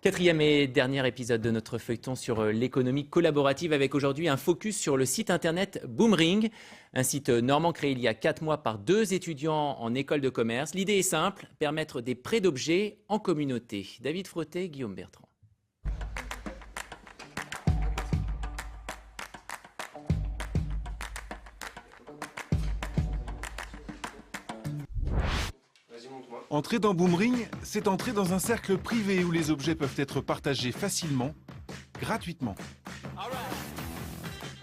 Quatrième et dernier épisode de notre feuilleton sur l'économie collaborative avec aujourd'hui un focus sur le site internet Boomring, un site normand créé il y a 4 mois par 2 étudiants en école de commerce. L'idée est simple, permettre des prêts d'objets en communauté. David Frotté, Guillaume Bertrand. Entrer dans Boomring, c'est entrer dans un cercle privé où les objets peuvent être partagés facilement, gratuitement.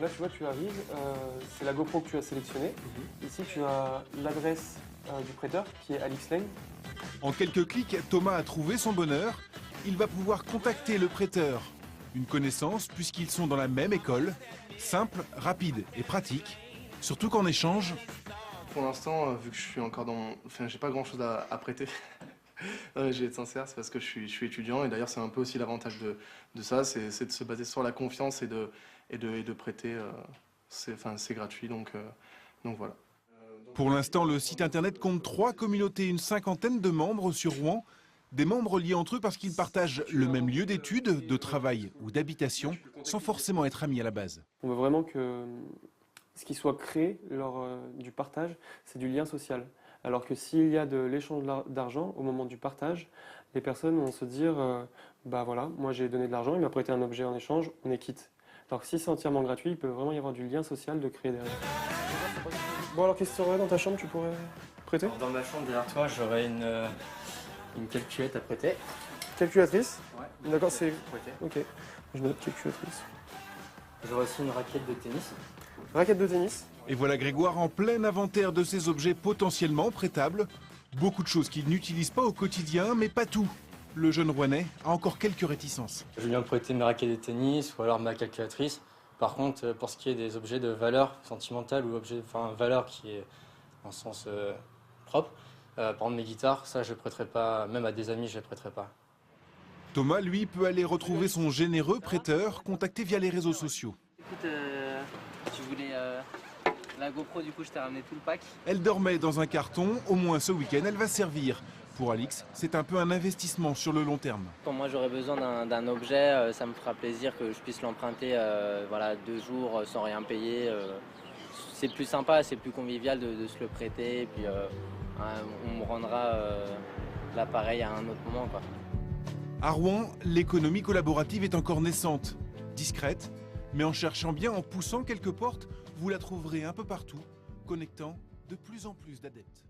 Là, tu vois, tu arrives, c'est la GoPro que tu as sélectionnée. Ici, tu as l'adresse du prêteur qui est Alix Lane. En quelques clics, Thomas a trouvé son bonheur. Il va pouvoir contacter le prêteur. Une connaissance puisqu'ils sont dans la même école. Simple, rapide et pratique. Surtout qu'en échange... Pour l'instant, vu que je suis encore Enfin, j'ai pas grand-chose à prêter. Je vais être sincère, c'est parce que je suis étudiant. Et d'ailleurs, c'est un peu aussi l'avantage de ça, c'est de se baser sur la confiance et de prêter. C'est gratuit, donc voilà. Pour l'instant, le site internet compte 3 communautés, une 50aine de membres sur Rouen. Des membres liés entre eux parce qu'ils partagent le même lieu d'études, de travail ou d'habitation, sans forcément être amis à la base. On veut vraiment que ce qui soit créé lors du partage, c'est du lien social. Alors que s'il y a de l'échange d'argent au moment du partage, les personnes vont se dire bah voilà, moi j'ai donné de l'argent, il m'a prêté un objet en échange, on est quitte. Alors que si c'est entièrement gratuit, il peut vraiment y avoir du lien social de créer derrière. Bon alors qu'est-ce que tu aurais dans ta chambre, tu pourrais prêter? Dans ma chambre derrière toi, j'aurais une calculette à prêter. Calculatrice? Ouais. D'accord, c'est... Prêter. Ok, je note calculatrice. J'aurais aussi une raquette de tennis. Raquette de tennis? Et voilà Grégoire en plein inventaire de ces objets potentiellement prêtables. Beaucoup de choses qu'il n'utilise pas au quotidien, mais pas tout. Le jeune Rouennais a encore quelques réticences. Je viens de prêter mes raquettes de tennis ou alors ma calculatrice. Par contre, pour ce qui est des objets de valeur sentimentale ou valeur qui est en sens propre, par exemple mes guitares, ça je prêterai pas, même à des amis je les prêterai pas. Thomas, lui, peut aller retrouver son généreux prêteur contacté via les réseaux sociaux. Écoute, tu voulais la GoPro, du coup je t'ai ramené tout le pack. Elle dormait dans un carton, au moins ce week-end, elle va servir. Pour Alix, c'est un peu un investissement sur le long terme. Quand moi j'aurais besoin d'un objet, ça me fera plaisir que je puisse l'emprunter 2 jours sans rien payer. C'est plus sympa, c'est plus convivial de se le prêter. Et puis on me rendra l'appareil à un autre moment, quoi. À Rouen, l'économie collaborative est encore naissante, discrète, mais en cherchant bien, en poussant quelques portes, vous la trouverez un peu partout, connectant de plus en plus d'adeptes.